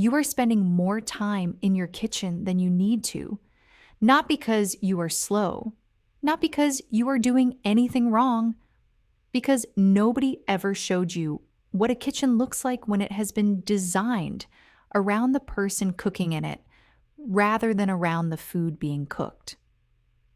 You are spending more time in your kitchen than you need to, not because you are slow, not because you are doing anything wrong, because nobody ever showed you what a kitchen looks like when it has been designed around the person cooking in it rather than around the food being cooked.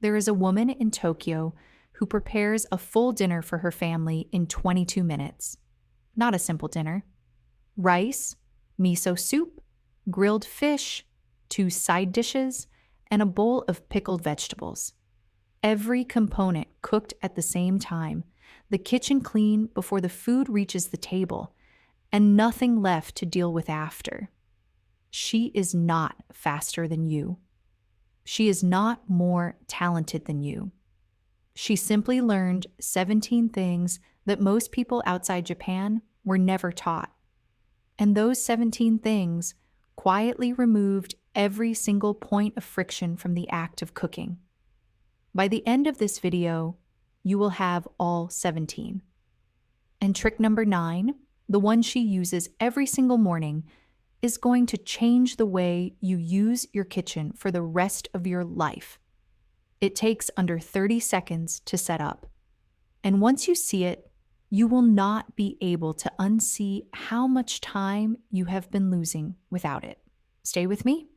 There is a woman in Tokyo who prepares a full dinner for her family in 22 minutes. Not a simple dinner. Rice, miso soup, grilled fish, 2 side dishes, and a bowl of pickled vegetables. Every component cooked at the same time, the kitchen clean before the food reaches the table, and nothing left to deal with after. She is not faster than you. She is not more talented than you. She simply learned 17 things that most people outside Japan were never taught. And those 17 things quietly removed every single point of friction from the act of cooking. By the end of this video, you will have all 17. And trick number 9, the one she uses every single morning, is going to change the way you use your kitchen for the rest of your life. It takes under 30 seconds to set up. And once you see it, you will not be able to unsee how much time you have been losing without it. Stay with me?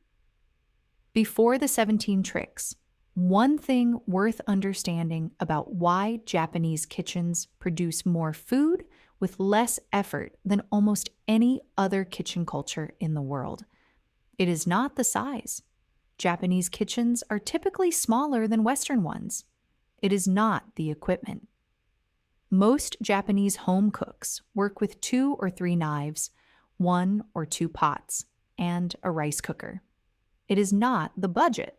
Before the 17 tricks, one thing worth understanding about why Japanese kitchens produce more food with less effort than almost any other kitchen culture in the world. It is not the size. Japanese kitchens are typically smaller than Western ones. It is not the equipment. Most Japanese home cooks work with 2 or 3 knives, 1 or 2 pots, and a rice cooker. It is not the budget.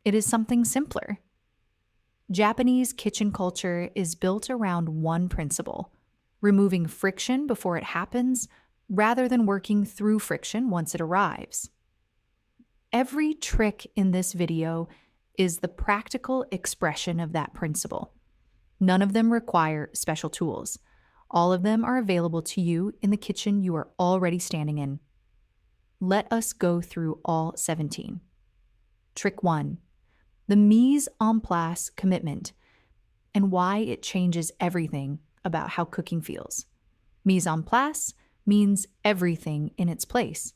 It is something simpler. Japanese kitchen culture is built around one principle: removing friction before it happens rather than working through friction once it arrives. Every trick in this video is the practical expression of that principle. None of them require special tools. All of them are available to you in the kitchen you are already standing in. Let us go through all 17. Trick 1. The mise en place commitment and why it changes everything about how cooking feels. Mise en place means everything in its place.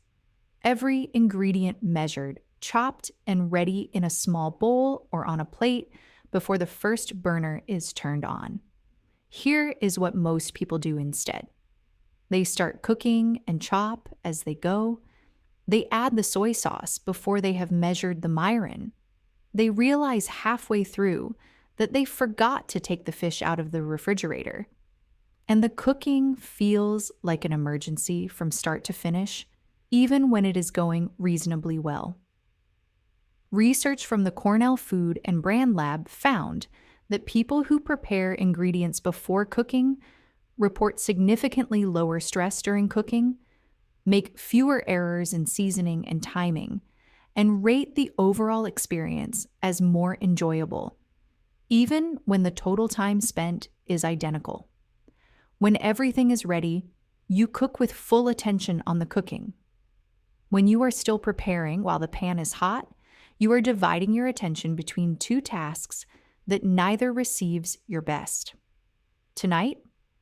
Every ingredient measured, chopped, and ready in a small bowl or on a plate before the first burner is turned on. Here is what most people do instead. They start cooking and chop as they go. They add the soy sauce before they have measured the mirin. They realize halfway through that they forgot to take the fish out of the refrigerator. And the cooking feels like an emergency from start to finish, even when it is going reasonably well. Research from the Cornell Food and Brand Lab found that people who prepare ingredients before cooking report significantly lower stress during cooking, make fewer errors in seasoning and timing, and rate the overall experience as more enjoyable, even when the total time spent is identical. When everything is ready, you cook with full attention on the cooking. When you are still preparing while the pan is hot, you are dividing your attention between 2 tasks that neither receives your best. Tonight,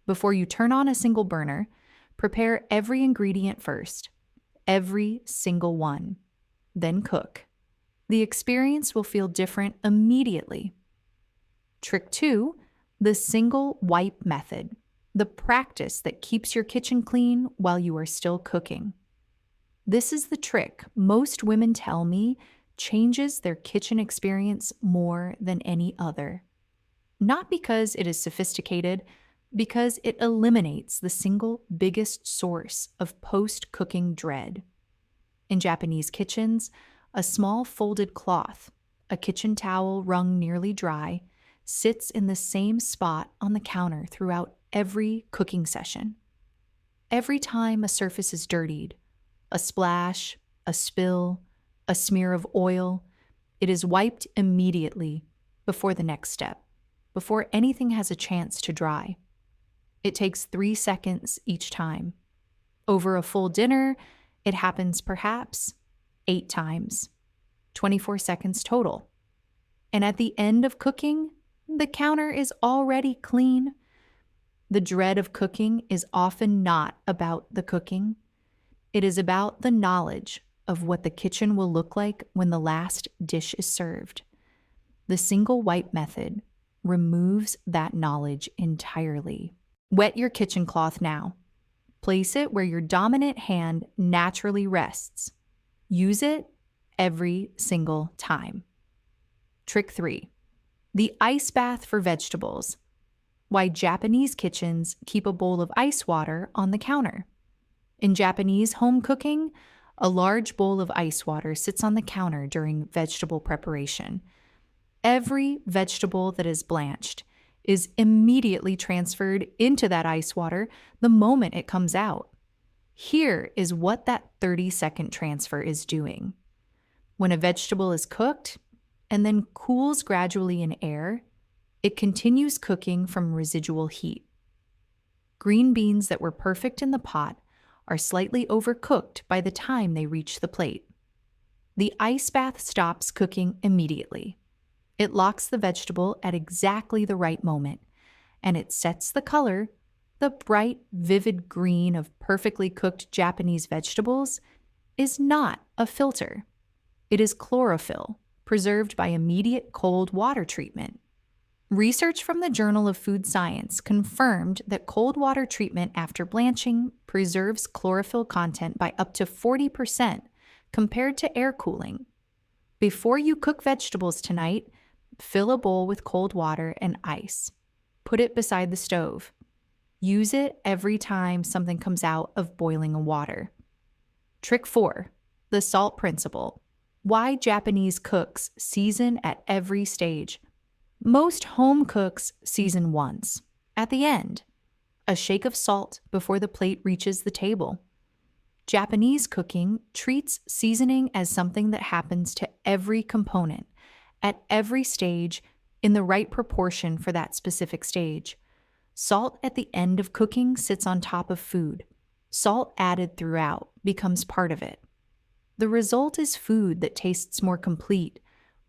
before you turn on a single burner, prepare every ingredient first, every single one, then cook. The experience will feel different immediately. Trick 2, the single wipe method, the practice that keeps your kitchen clean while you are still cooking. This is the trick most women tell me changes their kitchen experience more than any other. Not because it is sophisticated, because it eliminates the single biggest source of post-cooking dread. In Japanese kitchens, a small folded cloth, a kitchen towel wrung nearly dry, sits in the same spot on the counter throughout every cooking session. Every time a surface is dirtied, a splash, a spill, a smear of oil, it is wiped immediately before the next step, before anything has a chance to dry. It takes 3 seconds each time. Over a full dinner, It happens perhaps 8 times, 24 seconds total. And at the end of cooking, the counter is already clean. The dread of cooking is often not about the cooking. It is about the knowledge of what the kitchen will look like when the last dish is served. The single wipe method removes that knowledge entirely. Wet your kitchen cloth now. Place it where your dominant hand naturally rests. Use it every single time. Trick 3. The ice bath for vegetables. Why Japanese kitchens keep a bowl of ice water on the counter. In Japanese home cooking, a large bowl of ice water sits on the counter during vegetable preparation. Every vegetable that is blanched is immediately transferred into that ice water the moment it comes out. Here is what that 30-second transfer is doing. When a vegetable is cooked and then cools gradually in air, it continues cooking from residual heat. Green beans that were perfect in the pot are slightly overcooked by the time they reach the plate. The ice bath stops cooking immediately. It locks the vegetable at exactly the right moment, and it sets the color, the bright, vivid green of perfectly cooked Japanese vegetables, is not a filter. It is chlorophyll, preserved by immediate cold water treatment. Research from the Journal of Food Science confirmed that cold water treatment after blanching preserves chlorophyll content by up to 40% compared to air cooling. Before you cook vegetables tonight, fill a bowl with cold water and ice. Put it beside the stove. Use it every time something comes out of boiling water. Trick 4. The salt principle. Why Japanese cooks season at every stage. Most home cooks season once, at the end. A shake of salt before the plate reaches the table. Japanese cooking treats seasoning as something that happens to every component, at every stage, in the right proportion for that specific stage. Salt at the end of cooking sits on top of food. Salt added throughout becomes part of it. The result is food that tastes more complete,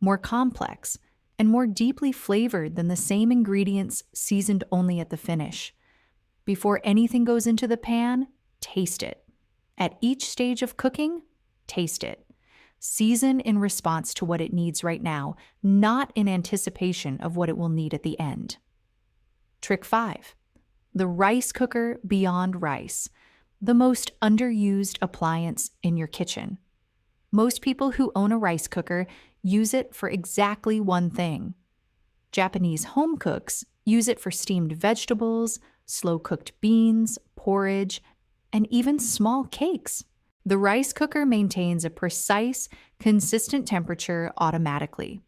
more complex, and more deeply flavored than the same ingredients seasoned only at the finish. Before anything goes into the pan, taste it. At each stage of cooking, taste it. Season in response to what it needs right now, not in anticipation of what it will need at the end. Trick 5. The rice cooker beyond rice, the most underused appliance in your kitchen. Most people who own a rice cooker use it for exactly one thing. Japanese home cooks use it for steamed vegetables, slow-cooked beans, porridge, and even small cakes. The rice cooker maintains a precise, consistent temperature automatically.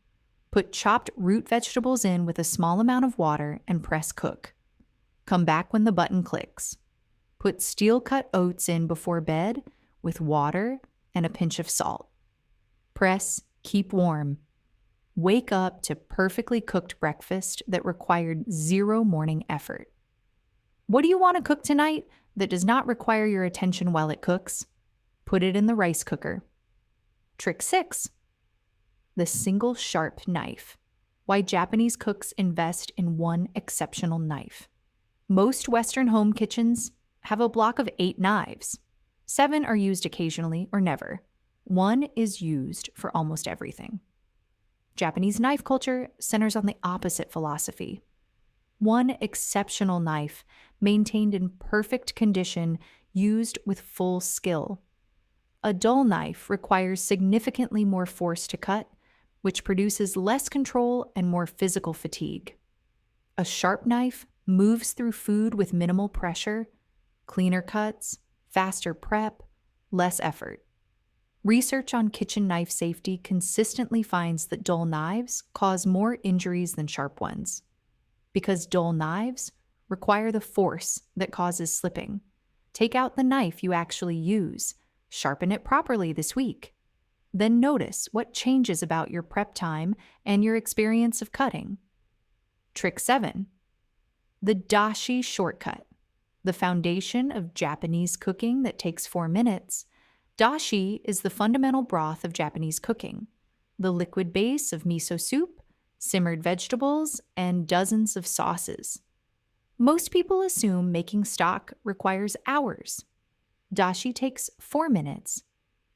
Put chopped root vegetables in with a small amount of water and press cook. Come back when the button clicks. Put steel-cut oats in before bed with water and a pinch of salt. Press, keep warm. Wake up to perfectly cooked breakfast that required zero morning effort. What do you want to cook tonight that does not require your attention while it cooks? Put it in the rice cooker. Trick 6. The single sharp knife. Why Japanese cooks invest in one exceptional knife. Most Western home kitchens have a block of 8 knives. 7 are used occasionally or never. 1 is used for almost everything. Japanese knife culture centers on the opposite philosophy. One exceptional knife, maintained in perfect condition, used with full skill. A dull knife requires significantly more force to cut, which produces less control and more physical fatigue. A sharp knife moves through food with minimal pressure, cleaner cuts, faster prep, less effort. Research on kitchen knife safety consistently finds that dull knives cause more injuries than sharp ones. Because dull knives require the force that causes slipping. Take out the knife you actually use. Sharpen it properly this week. Then notice what changes about your prep time and your experience of cutting. Trick 7. The Dashi shortcut. The foundation of Japanese cooking that takes 4 minutes Dashi is the fundamental broth of Japanese cooking, the liquid base of miso soup, simmered vegetables, and dozens of sauces. Most people assume making stock requires hours. Dashi takes 4 minutes.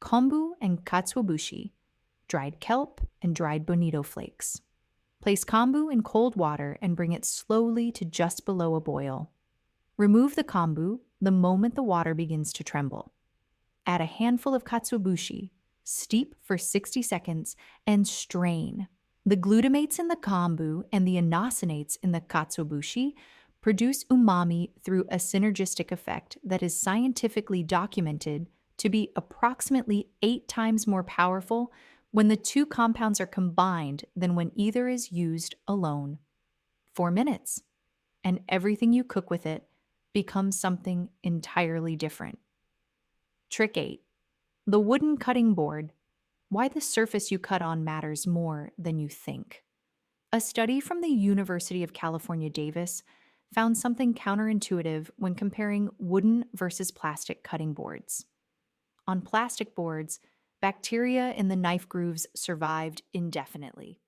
Kombu and katsuobushi, dried kelp and dried bonito flakes. Place kombu in cold water and bring it slowly to just below a boil. Remove the kombu the moment the water begins to tremble. Add a handful of katsuobushi, steep for 60 seconds, and strain. The glutamates in the kombu and the inosinates in the katsuobushi produce umami through a synergistic effect that is scientifically documented to be approximately 8 times more powerful when the two compounds are combined than when either is used alone. 4 minutes, and everything you cook with it becomes something entirely different. Trick 8. The wooden cutting board. Why the surface you cut on matters more than you think. A study from the University of California, Davis found something counterintuitive when comparing wooden versus plastic cutting boards. On plastic boards, bacteria in the knife grooves survived indefinitely.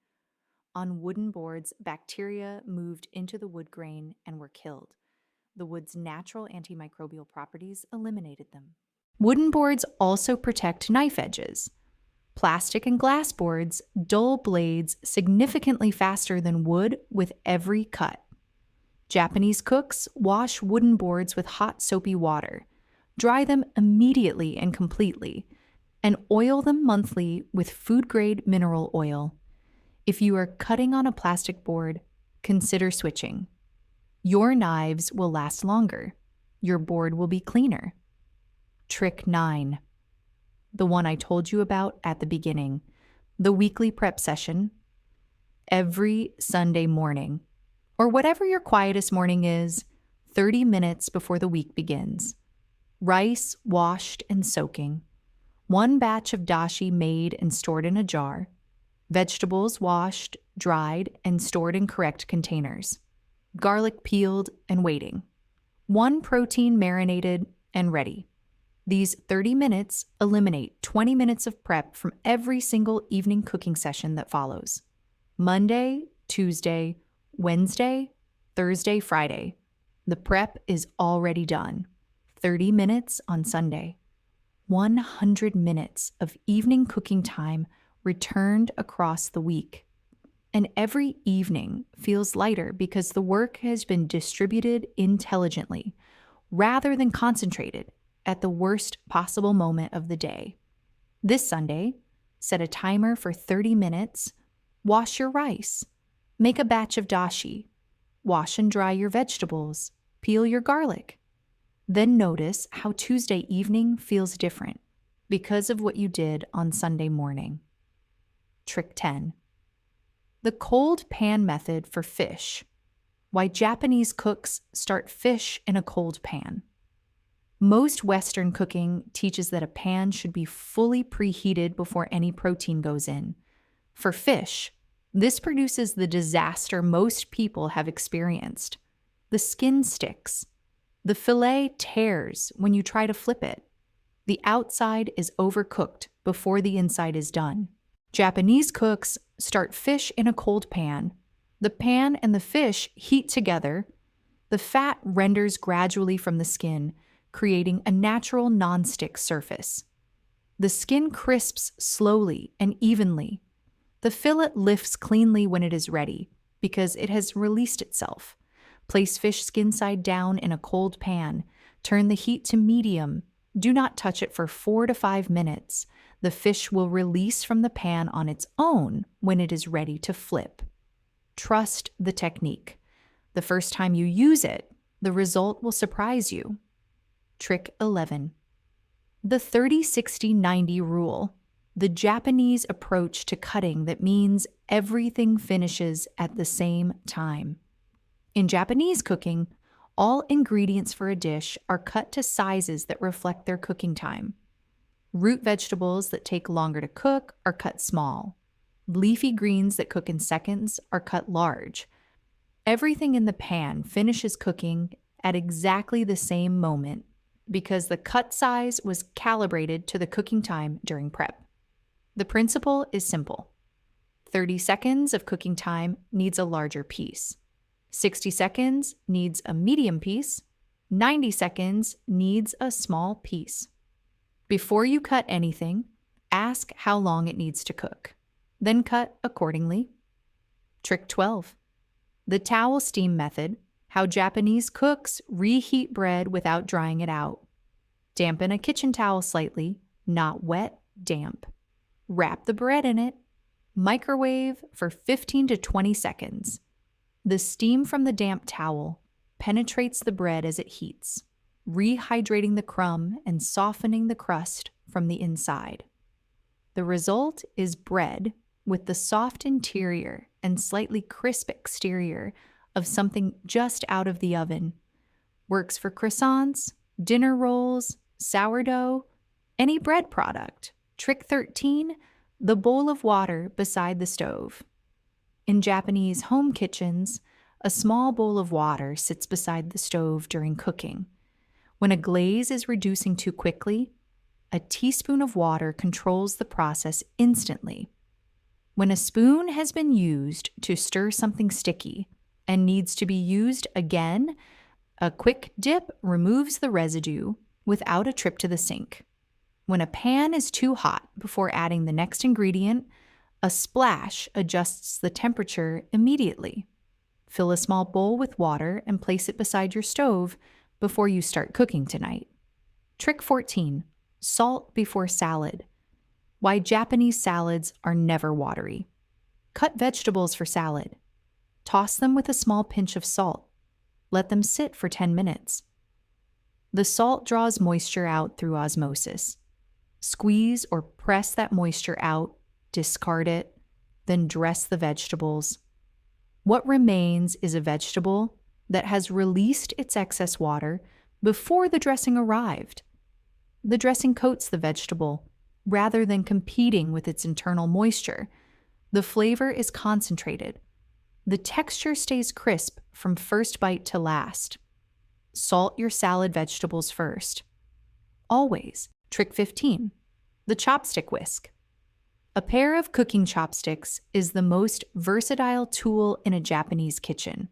On wooden boards, bacteria moved into the wood grain and were killed. The wood's natural antimicrobial properties eliminated them. Wooden boards also protect knife edges. Plastic and glass boards dull blades significantly faster than wood with every cut. Japanese cooks wash wooden boards with hot soapy water, dry them immediately and completely, and oil them monthly with food-grade mineral oil. If you are cutting on a plastic board, consider switching. Your knives will last longer. Your board will be cleaner. Trick 9. The one I told you about at the beginning, the weekly prep session, every Sunday morning, or whatever your quietest morning is, 30 minutes before the week begins. Rice washed and soaking. 1 batch of dashi made and stored in a jar. Vegetables washed, dried, and stored in correct containers. Garlic peeled and waiting. 1 protein marinated and ready. These 30 minutes eliminate 20 minutes of prep from every single evening cooking session that follows. Monday, Tuesday, Wednesday, Thursday, Friday. The prep is already done. 30 minutes on Sunday. 100 minutes of evening cooking time returned across the week. And every evening feels lighter because the work has been distributed intelligently rather than concentrated at the worst possible moment of the day. This Sunday, set a timer for 30 minutes, wash your rice, make a batch of dashi, wash and dry your vegetables, peel your garlic. Then notice how Tuesday evening feels different because of what you did on Sunday morning. Trick 10. The cold pan method for fish. Why Japanese cooks start fish in a cold pan. Most Western cooking teaches that a pan should be fully preheated before any protein goes in. For fish, this produces the disaster most people have experienced. The skin sticks. The fillet tears when you try to flip it. The outside is overcooked before the inside is done. Japanese cooks start fish in a cold pan. The pan and the fish heat together. The fat renders gradually from the skin, creating a natural non-stick surface. The skin crisps slowly and evenly. The fillet lifts cleanly when it is ready because it has released itself. Place fish skin side down in a cold pan. Turn the heat to medium. Do not touch it for 4 to 5 minutes. The fish will release from the pan on its own when it is ready to flip. Trust the technique. The first time you use it, the result will surprise you. Trick 11. The 30-60-90 rule. The Japanese approach to cutting that means everything finishes at the same time. In Japanese cooking, all ingredients for a dish are cut to sizes that reflect their cooking time. Root vegetables that take longer to cook are cut small. Leafy greens that cook in seconds are cut large. Everything in the pan finishes cooking at exactly the same moment. because the cut size was calibrated to the cooking time during prep. The principle is simple. 30 seconds of cooking time needs a larger piece. 60 seconds needs a medium piece. 90 seconds needs a small piece. Before you cut anything, ask how long it needs to cook. Then cut accordingly. Trick 12. The towel steam method, how Japanese cooks reheat bread without drying it out. Dampen a kitchen towel slightly, not wet, damp. Wrap the bread in it. Microwave for 15 to 20 seconds. The steam from the damp towel penetrates the bread as it heats, rehydrating the crumb and softening the crust from the inside. The result is bread with the soft interior and slightly crisp exterior of something just out of the oven. Works for croissants, dinner rolls, sourdough, any bread product. Trick 13, the bowl of water beside the stove. In Japanese home kitchens, a small bowl of water sits beside the stove during cooking. When a glaze is reducing too quickly, a teaspoon of water controls the process instantly. When a spoon has been used to stir something sticky and needs to be used again, a quick dip removes the residue without a trip to the sink. When a pan is too hot before adding the next ingredient, a splash adjusts the temperature immediately. Fill a small bowl with water and place it beside your stove before you start cooking tonight. Trick 14. Salt before salad. Why Japanese salads are never watery. Cut vegetables for salad. Toss them with a small pinch of salt. Let them sit for 10 minutes. The salt draws moisture out through osmosis. Squeeze or press that moisture out, discard it, then dress the vegetables. What remains is a vegetable that has released its excess water before the dressing arrived. The dressing coats the vegetable rather than competing with its internal moisture. The flavor is concentrated. The texture stays crisp from first bite to last. Salt your salad vegetables first. Always. Trick 15. The chopstick whisk. A pair of cooking chopsticks is the most versatile tool in a Japanese kitchen.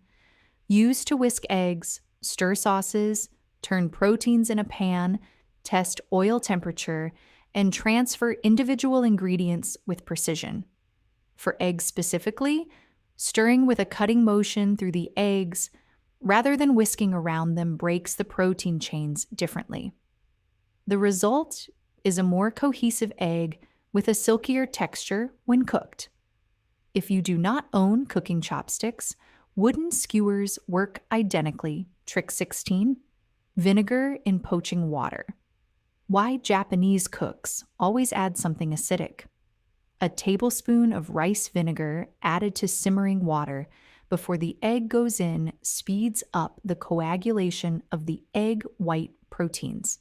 Used to whisk eggs, stir sauces, turn proteins in a pan, test oil temperature, and transfer individual ingredients with precision. For eggs specifically, stirring with a cutting motion through the eggs rather than whisking around them breaks the protein chains differently. The result is a more cohesive egg with a silkier texture when cooked. If you do not own cooking chopsticks, wooden skewers work identically. Trick 16. Vinegar in poaching water. Why Japanese cooks always add something acidic. A tablespoon of rice vinegar added to simmering water before the egg goes in speeds up the coagulation of the egg white proteins.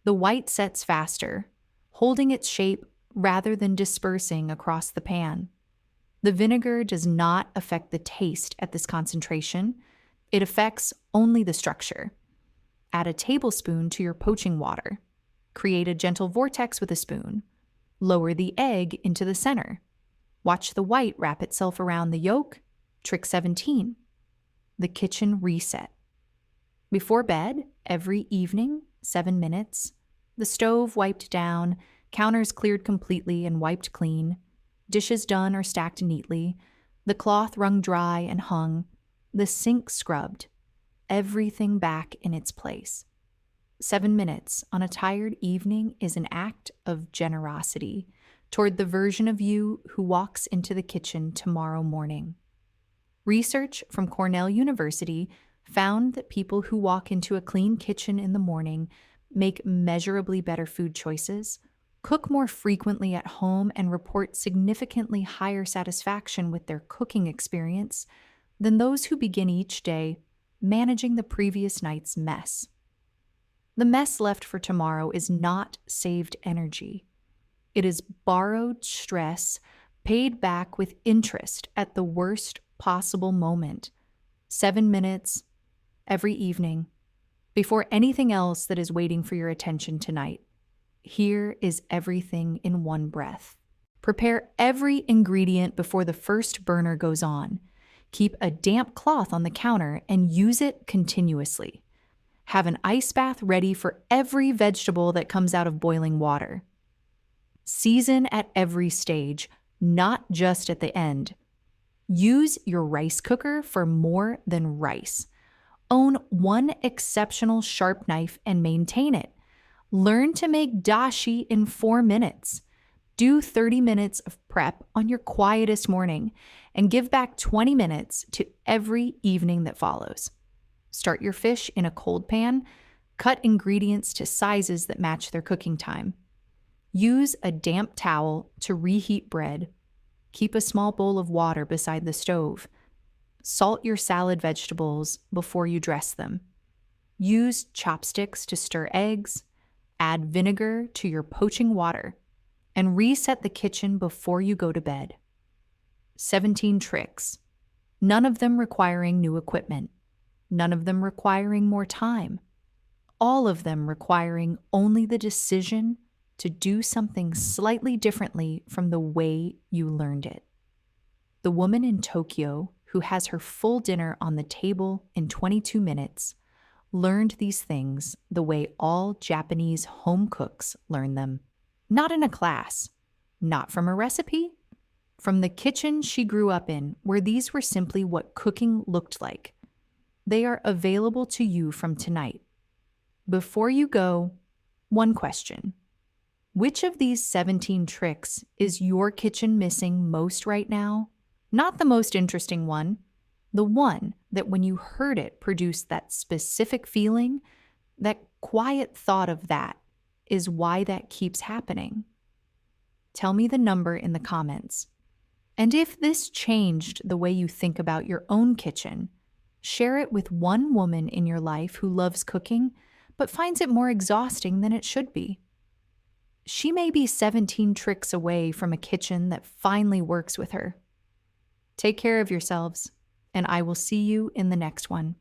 The white sets faster, holding its shape rather than dispersing across the pan. The vinegar does not affect the taste at this concentration. It affects only the structure. Add a tablespoon to your poaching water. Create a gentle vortex with a spoon. Lower the egg into the center. Watch the white wrap itself around the yolk. Trick 17. The kitchen reset. Before bed, every evening, 7 minutes, the stove wiped down, counters cleared completely and wiped clean, dishes done or stacked neatly, the cloth wrung dry and hung, the sink scrubbed, everything back in its place. 7 minutes on a tired evening is an act of generosity toward the version of you who walks into the kitchen tomorrow morning. Research from Cornell University found that people who walk into a clean kitchen in the morning make measurably better food choices, cook more frequently at home, and report significantly higher satisfaction with their cooking experience than those who begin each day managing the previous night's mess. The mess left for tomorrow is not saved energy. It is borrowed stress paid back with interest at the worst possible moment. 7 minutes every evening. Before anything else that is waiting for your attention tonight, here is everything in one breath. Prepare every ingredient before the first burner goes on. Keep a damp cloth on the counter and use it continuously. Have an ice bath ready for every vegetable that comes out of boiling water. Season at every stage, not just at the end. Use your rice cooker for more than rice. Own one exceptional sharp knife and maintain it. Learn to make dashi in 4 minutes. Do 30 minutes of prep on your quietest morning and give back 20 minutes to every evening that follows. Start your fish in a cold pan. Cut ingredients to sizes that match their cooking time. Use a damp towel to reheat bread. Keep a small bowl of water beside the stove. Salt your salad vegetables before you dress them. Use chopsticks to stir eggs. Add vinegar to your poaching water. And reset the kitchen before you go to bed. 17 tricks. None of them requiring new equipment. None of them requiring more time. All of them requiring only the decision to do something slightly differently from the way you learned it. The woman in Tokyo who has her full dinner on the table in 22 minutes learned these things the way all Japanese home cooks learn them. Not in a class, not from a recipe, from the kitchen she grew up in, where these were simply what cooking looked like. They are available to you from tonight. Before you go, one question. Which of these 17 tricks is your kitchen missing most right now? Not the most interesting one, the one that when you heard it produced that specific feeling, that quiet thought of that is why that keeps happening. Tell me the number in the comments. And if this changed the way you think about your own kitchen, share it with one woman in your life who loves cooking but finds it more exhausting than it should be. She may be 17 tricks away from a kitchen that finally works with her. Take care of yourselves, and I will see you in the next one.